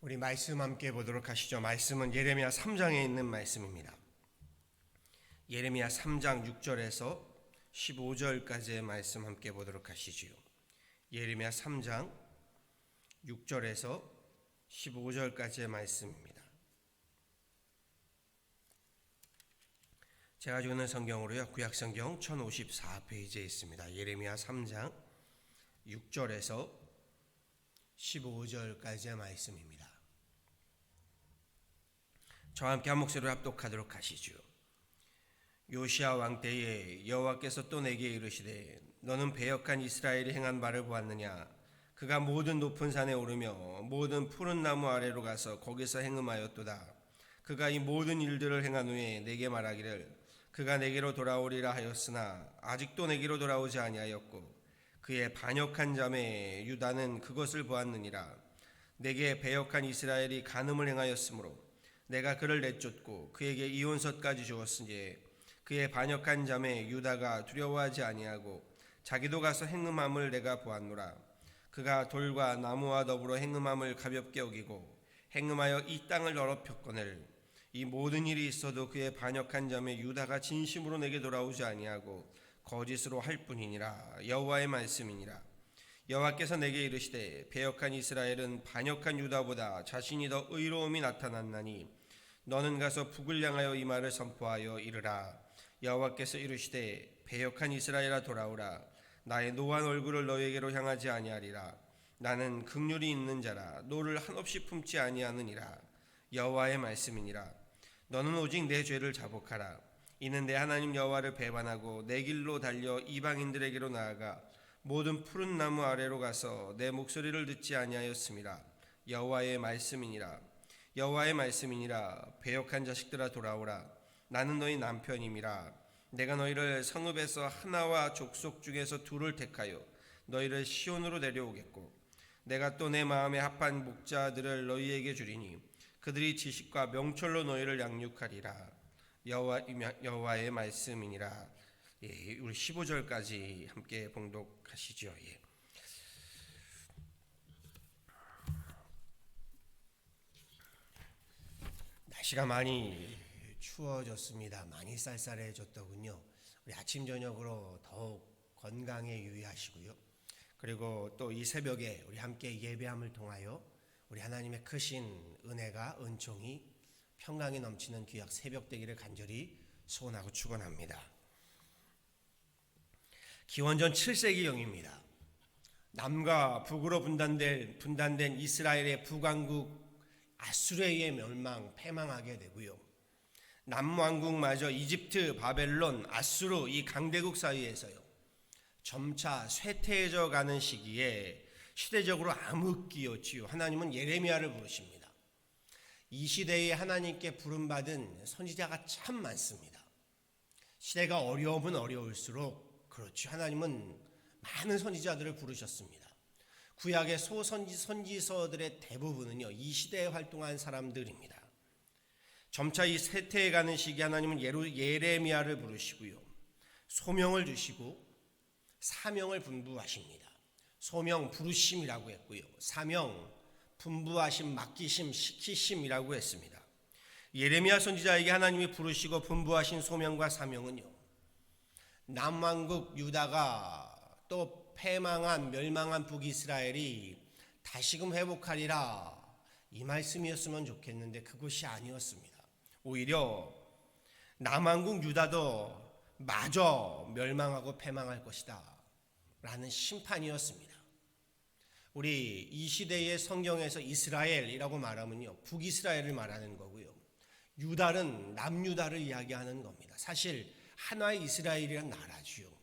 우리 말씀 함께 보도록 하시죠. 말씀은 예레미야 3장에 있는 말씀입니다. 예레미야 3장 6절에서 15절까지의 말씀 함께 보도록 하시지요. 예레미야 3장 6절에서 15절까지의 말씀입니다. 제가 가지고 있는 성경으로요, 구약성경 1054페이지에 있습니다. 예레미야 3장 6절에서 15절까지의 말씀입니다. 저와 함께 한 목소리로 합독하도록 하시죠. 요시야 왕 때에 여호와께서 또 내게 이르시되 너는 배역한 이스라엘이 행한 바를 보았느냐. 그가 모든 높은 산에 오르며 모든 푸른 나무 아래로 가서 거기서 행음하였도다. 그가 이 모든 일들을 행한 후에 내게 말하기를 그가 내게로 돌아오리라 하였으나 아직도 내게로 돌아오지 아니하였고 그의 반역한 자매 유다는 그것을 보았느니라. 내게 배역한 이스라엘이 간음을 행하였으므로 내가 그를 내쫓고 그에게 이혼서까지 주었으니 그의 반역한 자매 유다가 두려워하지 아니하고 자기도 가서 행음함을 내가 보았노라. 그가 돌과 나무와 더불어 행음함을 가볍게 여기고 행음하여 이 땅을 더럽혔거늘 이 모든 일이 있어도 그의 반역한 자매 유다가 진심으로 내게 돌아오지 아니하고 거짓으로 할 뿐이니라. 여호와의 말씀이니라. 여호와께서 내게 이르시되 배역한 이스라엘은 반역한 유다보다 자신이 더 의로움이 나타났나니 너는 가서 북을 향하여 이 말을 선포하여 이르라. 여호와께서 이르시되 배역한 이스라엘아 돌아오라. 나의 노한 얼굴을 너에게로 향하지 아니하리라. 나는 긍휼이 있는 자라 노를 한없이 품지 아니하느니라. 여호와의 말씀이니라. 너는 오직 내 죄를 자복하라. 이는 내 하나님 여호와를 배반하고 내 길로 달려 이방인들에게로 나아가 모든 푸른 나무 아래로 가서 내 목소리를 듣지 아니하였음이라. 여호와의 말씀이니라. 여호와의 말씀이니라. 배역한 자식들아 돌아오라. 나는 너희 남편임이라. 내가 너희를 성읍에서 하나와 족속 중에서 둘을 택하여 너희를 시온으로 내려오겠고 내가 또 내 마음에 합한 목자들을 너희에게 주리니 그들이 지식과 명철로 너희를 양육하리라. 여호와의 말씀이니라. 우리 15절까지 함께 봉독하시죠. 날씨가 많이 추워졌습니다. 많이 쌀쌀해졌더군요. 우리 아침 저녁으로 더욱 건강에 유의하시고요. 그리고 또 이 새벽에 우리 함께 예배함을 통하여 우리 하나님의 크신 은혜가 은총이 평강이 넘치는 귀한 새벽 되기를 간절히 소원하고 축원합니다. 기원전 7세기경입니다. 남과 북으로 분단된 이스라엘의 북왕국 아수르의 멸망, 패망하게 되고요. 남왕국마저 이집트, 바벨론, 아수르 이 강대국 사이에서요. 점차 쇠퇴해져 가는 시기에 시대적으로 암흑기였지요. 하나님은 예레미야를 부르십니다. 이 시대에 하나님께 부름받은 선지자가 참 많습니다. 시대가 어려우면 어려울수록 그렇죠. 하나님은 많은 선지자들을 부르셨습니다. 구약의 선지서들의 대부분은요, 이 시대에 활동한 사람들입니다. 점차 이 쇠퇴해가는 시기에 하나님은 예레미야를 부르시고요. 소명을 주시고 사명을 분부하십니다. 소명 부르심이라고 했고요. 사명 분부하심, 맡기심, 시키심이라고 했습니다. 예레미야 선지자에게 하나님이 부르시고 분부하신 소명과 사명은요, 남왕국 유다가 또 멸망한 북이스라엘이 다시금 회복하리라, 이 말씀이었으면 좋겠는데 그것이 아니었습니다. 오히려 남왕국 유다도 마저 멸망하고 패망할 것이다 라는 심판이었습니다. 우리 이 시대의 성경에서 이스라엘이라고 말하면요, 북이스라엘을 말하는 거고요, 유다는 남유다를 이야기하는 겁니다. 사실 하나의 이스라엘이란 나라지요.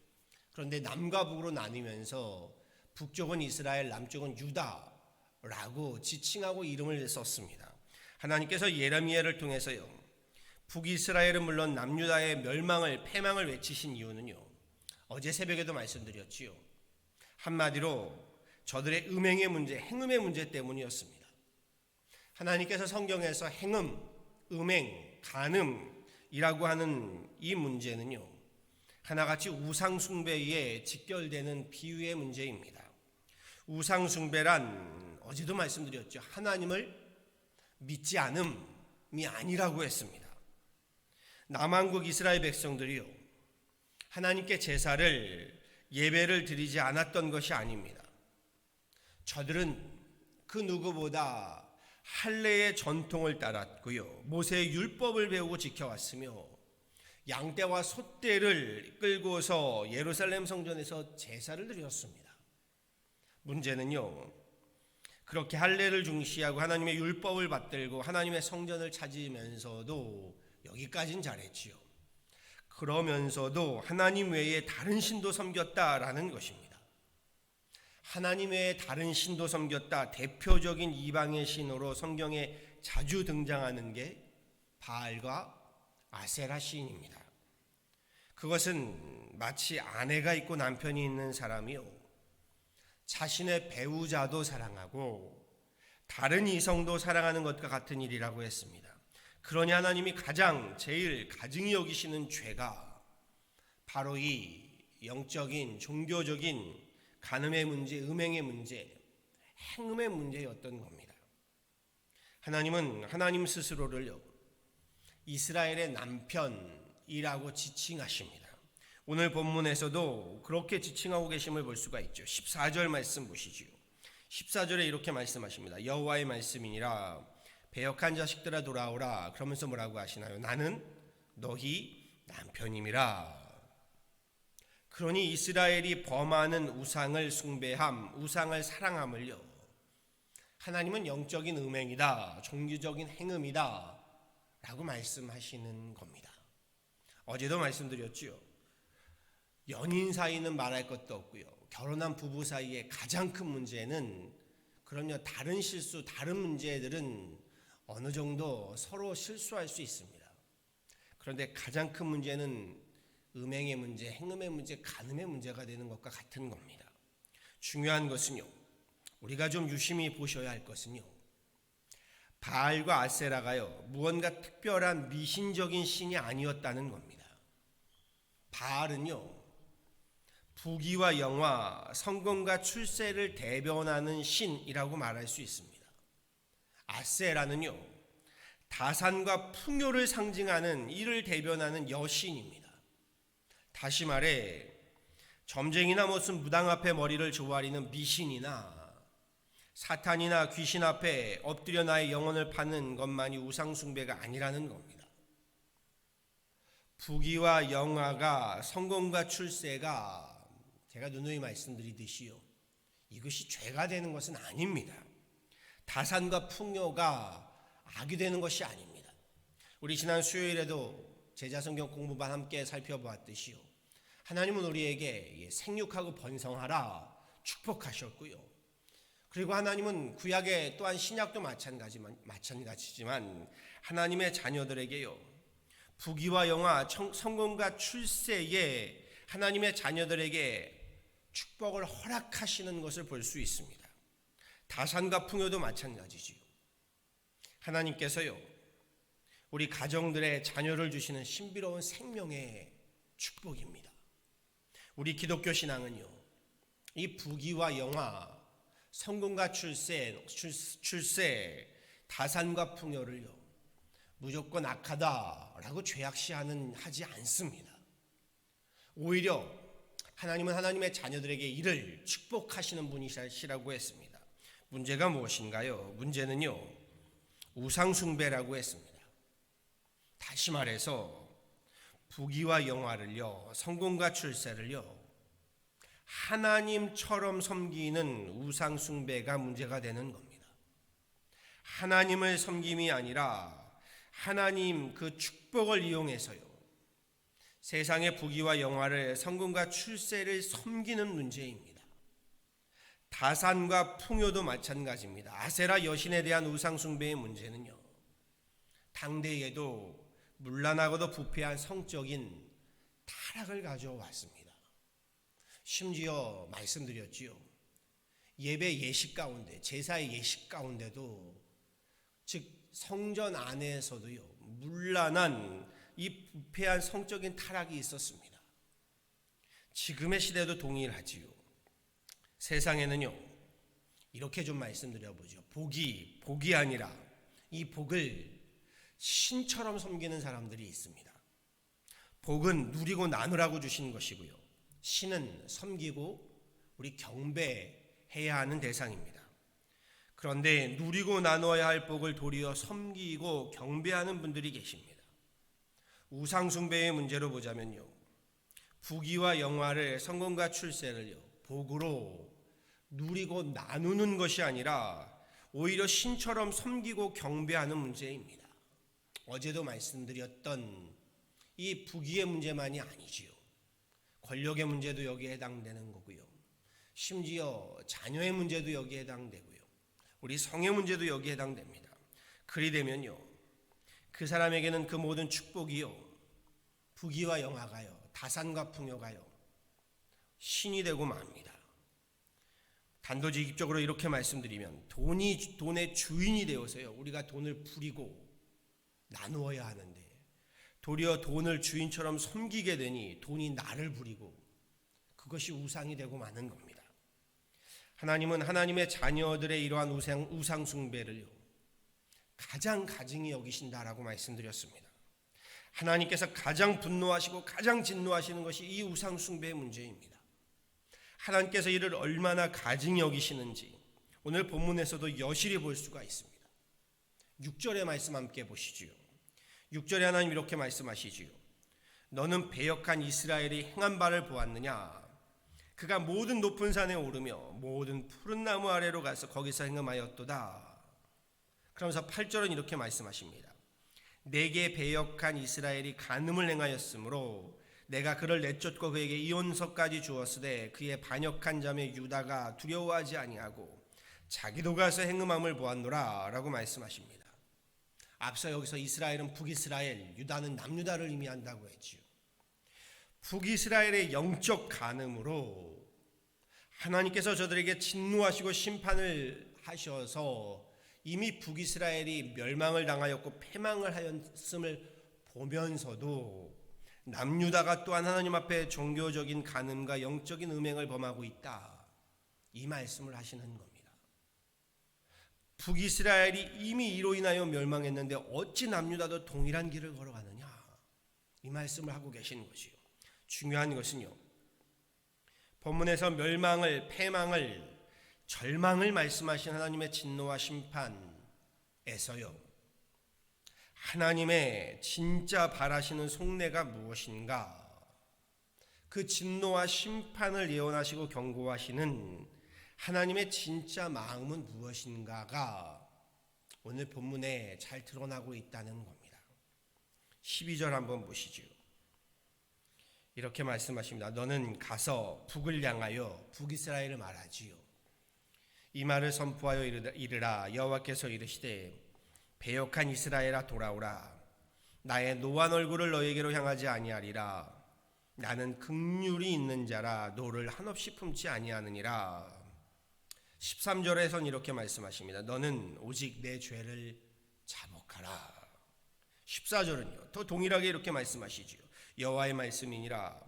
그런데 남과 북으로 나뉘면서 북쪽은 이스라엘, 남쪽은 유다라고 지칭하고 이름을 썼습니다. 하나님께서 예레미야를 통해서요, 북이스라엘은 물론 남유다의 패망을 외치신 이유는요, 어제 새벽에도 말씀드렸지요. 한마디로 저들의 행음의 문제 때문이었습니다. 하나님께서 성경에서 행음, 음행, 간음이라고 하는 이 문제는요, 하나같이 우상숭배에 직결되는 비유의 문제입니다. 우상숭배란 어제도 말씀드렸죠. 하나님을 믿지 않음이 아니라고 했습니다. 남한국 이스라엘 백성들이요, 하나님께 제사를 예배를 드리지 않았던 것이 아닙니다. 저들은 그 누구보다 할례의 전통을 따랐고요, 모세의 율법을 배우고 지켜왔으며 양떼와 소떼를 끌고서 예루살렘 성전에서 제사를 드렸습니다. 문제는요, 그렇게 할례를 중시하고 하나님의 율법을 받들고 하나님의 성전을 찾으면서도 여기까진 잘했지요. 그러면서도 하나님 외에 다른 신도 섬겼다라는 것입니다. 하나님 외에 다른 신도 섬겼다. 대표적인 이방의 신으로 성경에 자주 등장하는 게 바알과 아세라 시인입니다. 그것은 마치 아내가 있고 남편이 있는 사람이요, 자신의 배우자도 사랑하고 다른 이성도 사랑하는 것과 같은 일이라고 했습니다. 그러니 하나님이 제일 가증히 여기시는 죄가 바로 이 영적인 종교적인 간음의 문제, 음행의 문제, 행음의 문제였던 겁니다. 하나님은 하나님 스스로를 이스라엘의 남편이라고 지칭하십니다. 오늘 본문에서도 그렇게 지칭하고 계심을 볼 수가 있죠. 14절 말씀 보시죠. 14절에 이렇게 말씀하십니다. 여호와의 말씀이니라 배역한 자식들아 돌아오라. 그러면서 뭐라고 하시나요? 나는 너희 남편임이라. 그러니 이스라엘이 범하는 우상을 숭배함, 우상을 사랑함을요, 하나님은 영적인 음행이다, 종교적인 행음이다 라고 말씀하시는 겁니다. 어제도 말씀드렸죠. 연인 사이는 말할 것도 없고요, 결혼한 부부 사이의 가장 큰 문제는, 그럼요, 다른 실수, 다른 문제들은 어느 정도 서로 실수할 수 있습니다. 그런데 가장 큰 문제는 음행의 문제, 행음의 문제, 간음의 문제가 되는 것과 같은 겁니다. 중요한 것은요, 우리가 좀 유심히 보셔야 할 것은요, 바알과 아세라가요, 무언가 특별한 미신적인 신이 아니었다는 겁니다. 바알은요, 부귀와 영화, 성공과 출세를 대변하는 신이라고 말할 수 있습니다. 아세라는요, 다산과 풍요를 상징하는, 이를 대변하는 여신입니다. 다시 말해 점쟁이나 무슨 무당 앞에 머리를 조아리는 미신이나 사탄이나 귀신 앞에 엎드려 나의 영혼을 파는 것만이 우상숭배가 아니라는 겁니다. 부귀와 영화가, 성공과 출세가, 제가 누누이 말씀드리듯이요, 이것이 죄가 되는 것은 아닙니다. 다산과 풍요가 악이 되는 것이 아닙니다. 우리 지난 수요일에도 제자성경 공부반 함께 살펴보았듯이요, 하나님은 우리에게 생육하고 번성하라 축복하셨고요, 그리고 하나님은 구약의 또한 신약도 마찬가지지만 하나님의 자녀들에게요, 부귀와 영화, 성공과 출세에 하나님의 자녀들에게 축복을 허락하시는 것을 볼 수 있습니다. 다산과 풍요도 마찬가지지요. 하나님께서요, 우리 가정들의 자녀를 주시는 신비로운 생명의 축복입니다. 우리 기독교 신앙은요, 이 부귀와 영화, 성공과 출세, 다산과 풍요를요, 무조건 악하다라고 죄악시하지 않습니다. 오히려 하나님은 하나님의 자녀들에게 이를 축복하시는 분이시라고 했습니다. 문제가 무엇인가요? 문제는요, 우상숭배라고 했습니다. 다시 말해서 부귀와 영화를요, 성공과 출세를요, 하나님처럼 섬기는 우상숭배가 문제가 되는 겁니다. 하나님을 섬김이 아니라 하나님 그 축복을 이용해서요, 세상의 부귀와 영화를, 성공과 출세를 섬기는 문제입니다. 다산과 풍요도 마찬가지입니다. 아세라 여신에 대한 우상숭배의 문제는요, 당대에도 문란하고도 부패한 성적인 타락을 가져왔습니다. 심지어 말씀드렸지요, 예배 예식 가운데, 제사의 예식 가운데도, 즉 성전 안에서도요, 문란한 이 부패한 성적인 타락이 있었습니다. 지금의 시대도 동일하지요. 세상에는요, 이렇게 좀 말씀드려보죠. 복이 아니라 이 복을 신처럼 섬기는 사람들이 있습니다. 복은 누리고 나누라고 주신 것이고요. 신은 섬기고 우리 경배해야 하는 대상입니다. 그런데 누리고 나누어야 할 복을 도리어 섬기고 경배하는 분들이 계십니다. 우상숭배의 문제로 보자면요, 부귀와 영화를, 성공과 출세를요 복으로 누리고 나누는 것이 아니라 오히려 신처럼 섬기고 경배하는 문제입니다. 어제도 말씀드렸던 이 부귀의 문제만이 아니지요. 권력의 문제도 여기에 해당되는 거고요. 심지어 자녀의 문제도 여기에 해당되고요. 우리 성의 문제도 여기에 해당됩니다. 그리 되면요, 그 사람에게는 그 모든 축복이요, 부귀와 영화가요, 다산과 풍요가요, 신이 되고 맙니다. 단도직입적으로 이렇게 말씀드리면 돈의 주인이 되어서요, 우리가 돈을 부리고 나누어야 하는데 도리어 돈을 주인처럼 섬기게 되니 돈이 나를 부리고 그것이 우상이 되고 마는 겁니다. 하나님은 하나님의 자녀들의 이러한 우상 숭배를요 가장 가증히 여기신다라고 말씀드렸습니다. 하나님께서 가장 분노하시고 가장 진노하시는 것이 이 우상 숭배의 문제입니다. 하나님께서 이를 얼마나 가증히 여기시는지 오늘 본문에서도 여실히 볼 수가 있습니다. 6절의 말씀 함께 보시지요. 6절에 하나님 이렇게 말씀하시지요. 너는 배역한 이스라엘이 행한 바를 보았느냐? 그가 모든 높은 산에 오르며 모든 푸른 나무 아래로 가서 거기서 행음하였도다. 그러면서 8절은 이렇게 말씀하십니다. 내게 배역한 이스라엘이 간음을 행하였으므로 내가 그를 내쫓고 그에게 이혼서까지 주었으되 그의 반역한 자매 유다가 두려워하지 아니하고 자기도 가서 행음함을 보았노라 라고 말씀하십니다. 앞서 여기서 이스라엘은 북이스라엘, 유다는 남유다를 의미한다고 했지요. 북이스라엘의 영적 간음으로 하나님께서 저들에게 진노하시고 심판을 하셔서 이미 북이스라엘이 멸망을 당하였고 패망을 하였음을 보면서도 남유다가 또한 하나님 앞에 종교적인 간음과 영적인 음행을 범하고 있다, 이 말씀을 하시는 겁니다. 북이스라엘이 이미 이로 인하여 멸망했는데 어찌 남유다도 동일한 길을 걸어가느냐, 이 말씀을 하고 계시는 것이요. 중요한 것은요, 본문에서 멸망을, 패망을, 절망을 말씀하신 하나님의 진노와 심판에서요, 하나님의 진짜 바라시는 속내가 무엇인가, 그 진노와 심판을 예언하시고 경고하시는 하나님의 진짜 마음은 무엇인가가 오늘 본문에 잘 드러나고 있다는 겁니다. 12절 한번 보시죠. 이렇게 말씀하십니다. 너는 가서 북을 향하여 북이스라엘을 말하지요. 이 말을 선포하여 이르라. 여호와께서 이르시되 배역한 이스라엘아 돌아오라. 나의 노한 얼굴을 너에게로 향하지 아니하리라. 나는 긍휼이 있는 자라 노를 한없이 품지 아니하느니라. 13절에선 이렇게 말씀하십니다. 너는 오직 내 죄를 자복하라. 14절은요 더 동일하게 이렇게 말씀하시지요. 여호와의 말씀이니라.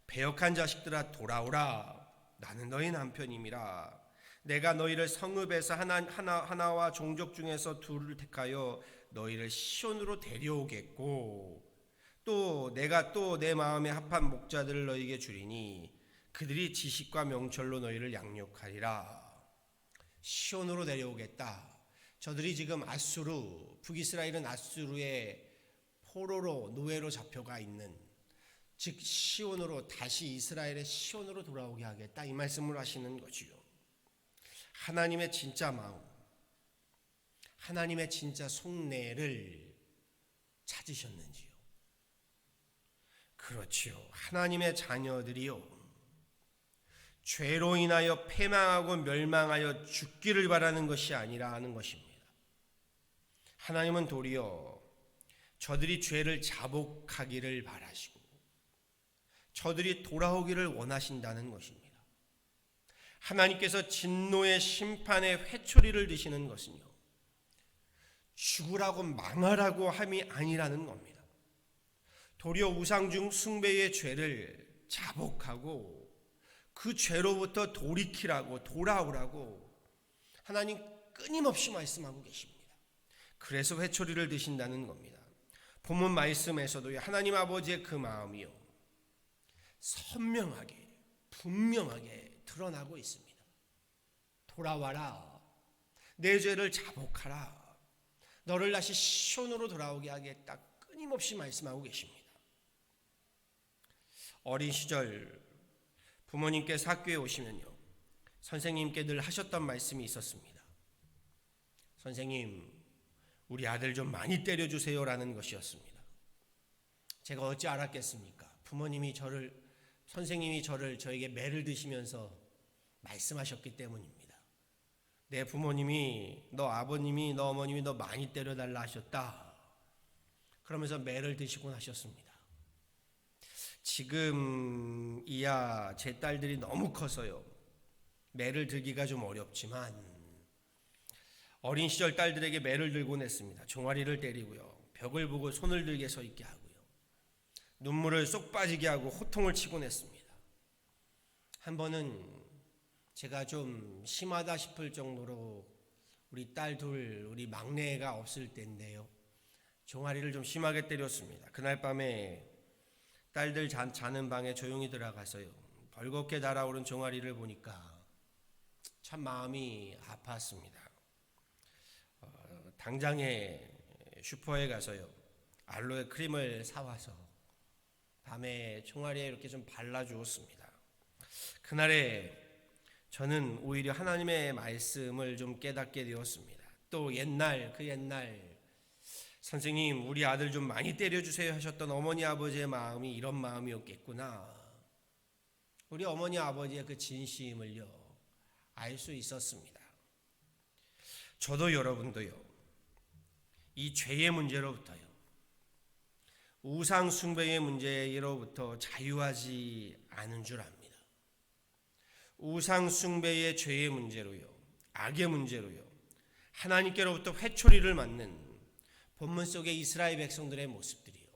배역한 자식들아 돌아오라. 나는 너희 남편임이라. 내가 너희를 성읍에서 하나와 종족 중에서 둘을 택하여 너희를 시온으로 데려오겠고 또 내가 또 내 마음에 합한 목자들을 너희에게 주리니 그들이 지식과 명철로 너희를 양육하리라. 시온으로 데려오겠다. 저들이 지금 아수르, 북이스라엘은 아수르의 포로로 노예로 잡혀가 있는, 즉 시온으로, 다시 이스라엘의 시온으로 돌아오게 하겠다, 이 말씀을 하시는 거지요. 하나님의 진짜 마음, 하나님의 진짜 속내를 찾으셨는지요? 그렇지요. 하나님의 자녀들이요 죄로 인하여 패망하고 멸망하여 죽기를 바라는 것이 아니라 하는 것입니다. 하나님은 도리어 저들이 죄를 자복하기를 바라시고 저들이 돌아오기를 원하신다는 것입니다. 하나님께서 진노의 심판의 회초리를 드시는 것은요 죽으라고 망하라고 함이 아니라는 겁니다. 도리어 우상중 숭배의 죄를 자복하고 그 죄로부터 돌이키라고, 돌아오라고 하나님 끊임없이 말씀하고 계십니다. 그래서 회초리를 드신다는 겁니다. 본문 말씀에서도 하나님 아버지의 그 마음이요, 선명하게 분명하게 드러나고 있습니다. 돌아와라, 내 죄를 자복하라, 너를 다시 시온으로 돌아오게 하겠다, 끊임없이 말씀하고 계십니다. 어린 시절 부모님께서 학교에 오시면요, 선생님께 늘 하셨던 말씀이 있었습니다. 선생님, 우리 아들 좀 많이 때려주세요 라는 것이었습니다. 제가 어찌 알았겠습니까? 선생님이 저에게 매를 드시면서 말씀하셨기 때문입니다. 내 부모님이, 너 아버님이, 너 어머님이 너 많이 때려달라 하셨다, 그러면서 매를 드시곤 하셨습니다. 지금 이야 제 딸들이 너무 커서요, 매를 들기가 좀 어렵지만 어린 시절 딸들에게 매를 들곤 했습니다. 종아리를 때리고요, 벽을 보고 손을 들게 서 있게 하고요, 눈물을 쏙 빠지게 하고 호통을 치곤 했습니다. 한 번은 제가 좀 심하다 싶을 정도로 우리 딸 둘, 우리 막내가 없을 때인데요, 종아리를 좀 심하게 때렸습니다. 그날 밤에 딸들 자는 방에 조용히 들어가서요, 벌겋게 달아오른 종아리를 보니까 참 마음이 아팠습니다. 당장에 슈퍼에 가서요, 알로에 크림을 사와서 밤에 종아리에 이렇게 좀 발라주었습니다. 그날에 저는 오히려 하나님의 말씀을 좀 깨닫게 되었습니다. 또 옛날 선생님, 우리 아들 좀 많이 때려주세요 하셨던 어머니 아버지의 마음이 이런 마음이었겠구나, 우리 어머니 아버지의 그 진심을요 알 수 있었습니다. 저도 여러분도요, 이 죄의 문제로부터요, 우상 숭배의 문제로부터 자유하지 않은 줄 압니다. 우상 숭배의 죄의 문제로요, 악의 문제로요, 하나님께로부터 회초리를 맞는 본문 속의 이스라엘 백성들의 모습들이요,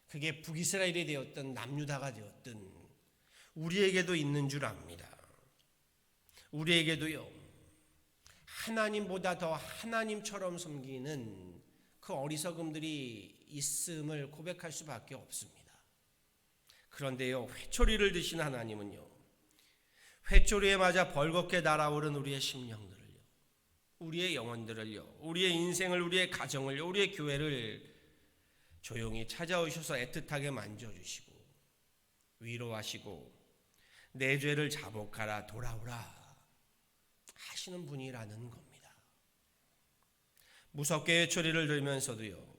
그게 북이스라엘이 되었든 남유다가 되었든 우리에게도 있는 줄 압니다. 우리에게도요, 하나님보다 더 하나님처럼 섬기는 그 어리석음들이 있음을 고백할 수밖에 없습니다. 그런데요, 회초리를 드신 하나님은요, 회초리에 맞아 벌겋게 달아오른 우리의 심령들을요, 우리의 영혼들을요, 우리의 인생을, 우리의 가정을요, 우리의 교회를 조용히 찾아오셔서 애틋하게 만져주시고 위로하시고 내 죄를 자복하라, 돌아오라 하시는 분이라는 겁니다. 무섭게 회초리를 들면서도요,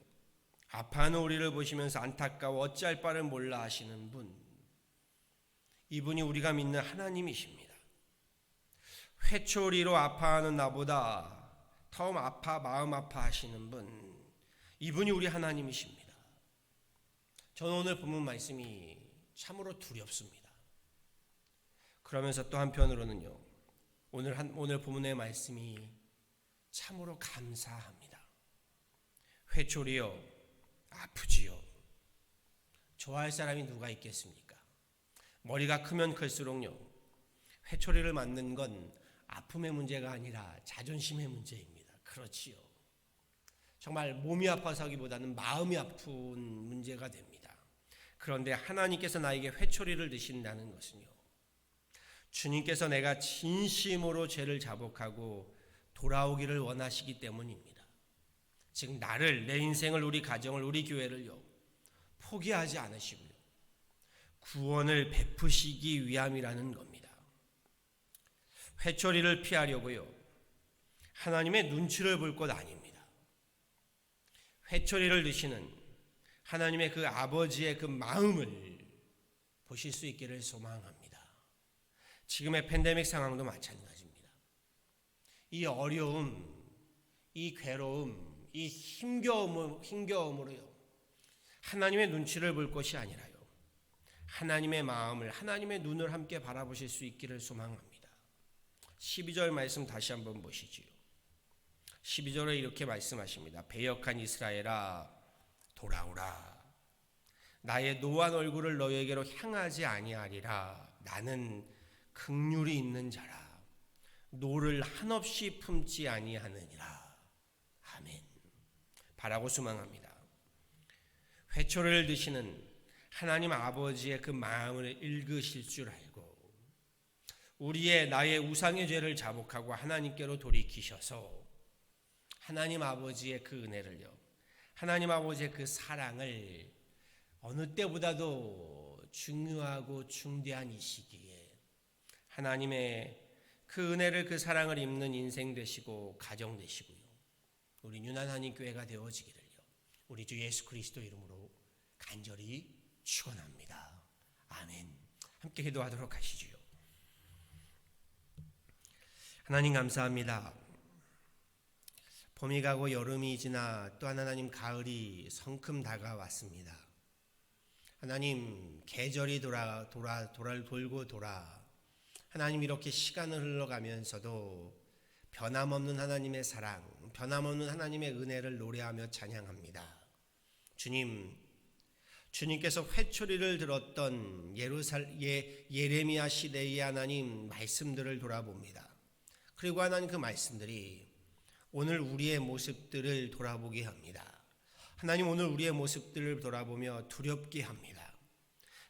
아파하는 우리를 보시면서 안타까워 어찌할 바를 몰라 하시는 분, 이분이 우리가 믿는 하나님이십니다. 회초리로 아파하는 나보다 더 마음 아파하시는 분, 이분이 우리 하나님이십니다. 저는 오늘 본문 말씀이 참으로 두렵습니다. 그러면서 또 한편으로는요, 오늘 본문의 말씀이 참으로 감사합니다. 회초리요, 아프지요. 좋아할 사람이 누가 있겠습니까? 머리가 크면 클수록요, 회초리를 맞는 건 아픔의 문제가 아니라 자존심의 문제입니다. 그렇지요. 정말 몸이 아파서기보다는 마음이 아픈 문제가 됩니다. 그런데 하나님께서 나에게 회초리를 드신다는 것은요, 주님께서 내가 진심으로 죄를 자복하고 돌아오기를 원하시기 때문입니다. 즉 나를, 내 인생을, 우리 가정을, 우리 교회를요 포기하지 않으시고요, 구원을 베푸시기 위함이라는 겁니다. 회초리를 피하려고요, 하나님의 눈치를 볼 것 아닙니다. 회초리를 드시는 하나님의 그 아버지의 그 마음을 보실 수 있기를 소망합니다. 지금의 팬데믹 상황도 마찬가지입니다. 이 어려움, 이 괴로움, 이 힘겨움으로요, 하나님의 눈치를 볼 것이 아니라요, 하나님의 마음을, 하나님의 눈을 함께 바라보실 수 있기를 소망합니다. 12절 말씀 다시 한번 보시지요. 12절에 이렇게 말씀하십니다. 배역한 이스라엘아, 돌아오라. 나의 노한 얼굴을 너에게로 향하지 아니하리라. 나는 긍휼이 있는 자라. 노를 한없이 품지 아니하느니라. 아멘. 바라고 소망합니다. 회초리를 드시는 하나님 아버지의 그 마음을 읽으실 줄 알고 나의 우상의 죄를 자복하고 하나님께로 돌이키셔서 하나님 아버지의 그 은혜를요, 하나님 아버지의 그 사랑을 어느 때보다도 중요하고 중대한 이 시기에 하나님의 그 은혜를, 그 사랑을 입는 인생 되시고 가정 되시고요, 우리 유난하님 교회가 되어지기를요 우리 주 예수 그리스도 이름으로 간절히 축원합니다. 아멘. 함께 기도하도록 하시지요. 하나님 감사합니다. 봄이 가고 여름이 지나 또한 하나님 가을이 성큼 다가왔습니다. 하나님 계절이 돌고 돌아 하나님 이렇게 시간을 흘러가면서도 변함없는 하나님의 사랑, 변함없는 하나님의 은혜를 노래하며 찬양합니다. 주님께서 회초리를 들었던 예레미야 시대의 하나님 말씀들을 돌아봅니다. 그리고 하나님 그 말씀들이 오늘 우리의 모습들을 돌아보게 합니다. 하나님 오늘 우리의 모습들을 돌아보며 두렵게 합니다.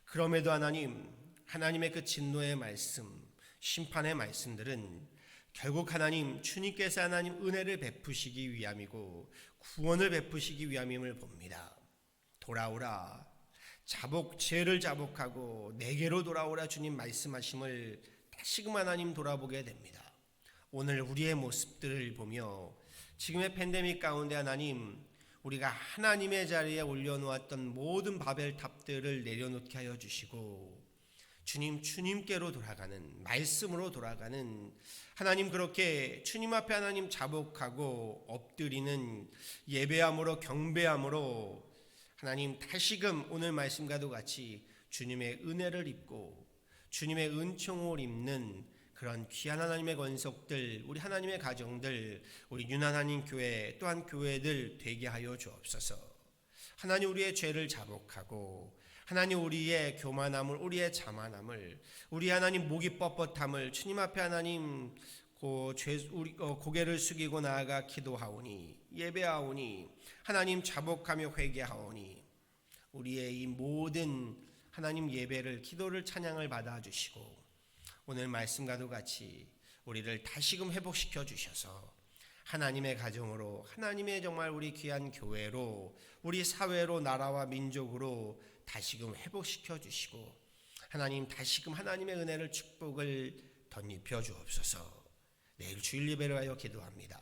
그럼에도 하나님의 그 진노의 말씀, 심판의 말씀들은 결국 주님께서 은혜를 베푸시기 위함이고 구원을 베푸시기 위함임을 봅니다. 돌아오라, 죄를 자복하고 내게로 돌아오라 주님 말씀하심을 다시금 돌아보게 됩니다. 오늘 우리의 모습들을 보며 지금의 팬데믹 가운데 우리가 하나님의 자리에 올려놓았던 모든 바벨탑들을 내려놓게 하여 주시고 주님께로 돌아가는, 말씀으로 돌아가는 그렇게 주님 앞에 자복하고 엎드리는 예배함으로, 경배함으로 다시금 오늘 말씀과도 같이 주님의 은혜를 입고 주님의 은총을 입는 그런 귀한 하나님의 권속들, 우리 하나님의 가정들, 우리 유난하님 교회 또한 교회들 되게 하여 주옵소서. 하나님 우리의 죄를 자복하고 하나님 우리의 교만함을, 우리의 자만함을, 우리 하나님 목이 뻣뻣함을 주님 앞에 고개를 숙이고 나아가 기도하오니, 예배하오니, 하나님 자복하며 회개하오니 우리의 이 모든 하나님 예배를, 기도를, 찬양을 받아주시고 오늘 말씀과도 같이 우리를 다시금 회복시켜 주셔서 하나님의 가정으로, 하나님의 정말 우리 귀한 교회로, 우리 사회로, 나라와 민족으로 다시금 회복시켜 주시고 하나님 다시금 하나님의 은혜를, 축복을 덧입혀 주옵소서. 내일 주일 예배를 하여 기도합니다.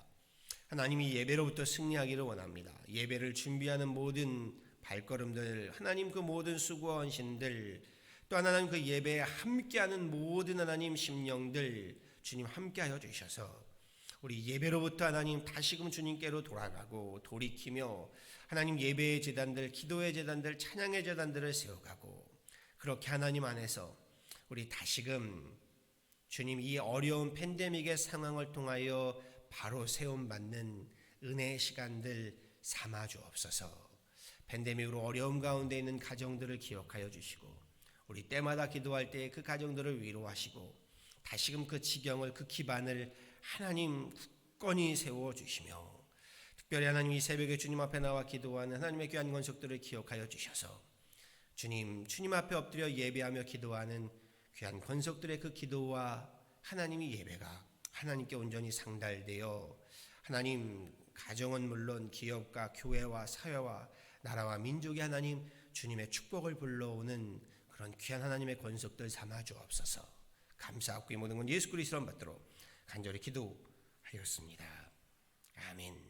하나님이 예배로부터 승리하기를 원합니다. 예배를 준비하는 모든 발걸음들, 하나님 그 모든 수고와 헌신들, 또한 하나님 그 예배에 함께하는 모든 하나님 심령들 주님 함께하여 주셔서 우리 예배로부터 하나님 다시금 주님께로 돌아가고 돌이키며 하나님 예배의 제단들, 기도의 제단들, 찬양의 제단들을 세워가고 그렇게 하나님 안에서 우리 다시금 주님 이 어려운 팬데믹의 상황을 통하여 바로 세움받는 은혜의 시간들 삼아 주옵소서. 팬데믹으로 어려움 가운데 있는 가정들을 기억하여 주시고 우리 때마다 기도할 때 그 가정들을 위로하시고 다시금 그 지경을, 그 기반을 하나님 굳건히 세워주시며 특별히 하나님 이 새벽에 주님 앞에 나와 기도하는 하나님의 귀한 권속들을 기억하여 주셔서 주님 앞에 엎드려 예배하며 기도하는 귀한 권속들의 그 기도와 하나님의 예배가 하나님께 온전히 상달되어 하나님 가정은 물론 기업과 교회와 사회와 나라와 민족이 하나님 주님의 축복을 불러오는 그런 귀한 하나님의 권속들 삼아 주옵소서. 감사하고 이 모든 건 예수 그리스도를 받도록 간절히 기도하였습니다. 아멘.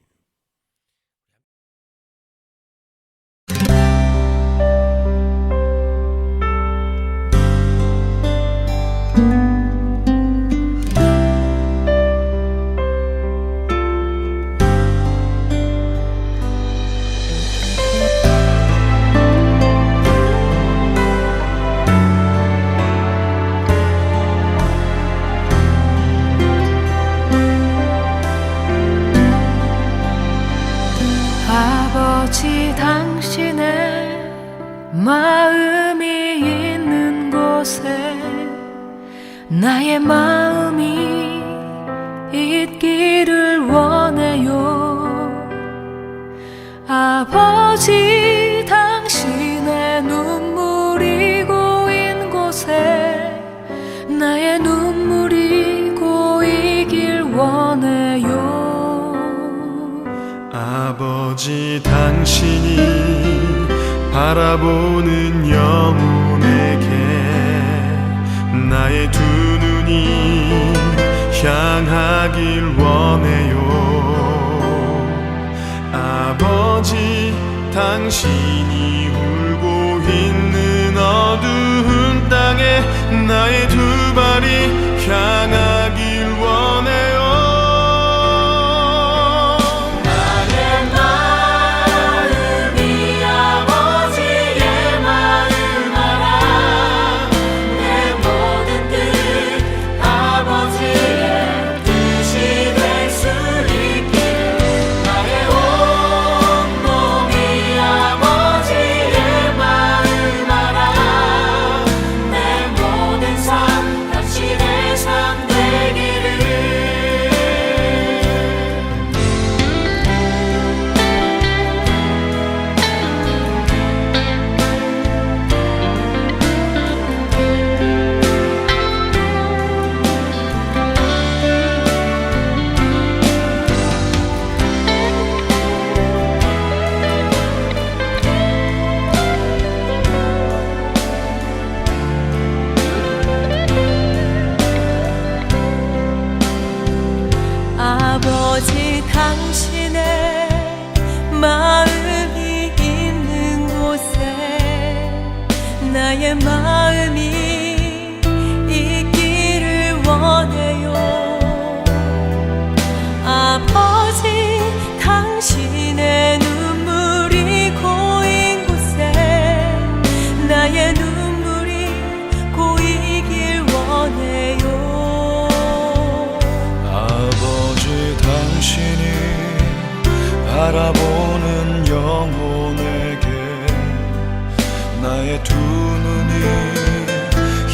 아버지 당신의 마음이 있는 곳에 나의 마음이 있기를 원해요. 아버지 당신의 눈물이 고인 곳에 나의 눈물이 고이길 원해요. 아버지 당신이 바라보는 영혼에게 나의 두 눈이 향하길 원해요. 아버지 당신이 울고 있는 어두운 땅에 나의 두 발이 향하길 원해요. 아버지 당신의 마음이 있는 곳에 나의 마음이 있기를 원해요. 아버지 당신의 눈물이 고인 곳에 나의 눈물이 고이길 원해요. 당신이 바라보는 영혼에게 나의 두 눈이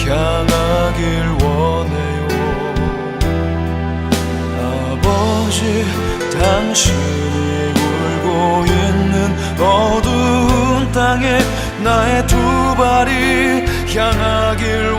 향하길 원해요. 아버지 당신이 울고 있는 어두운 땅에 나의 두 발이 향하길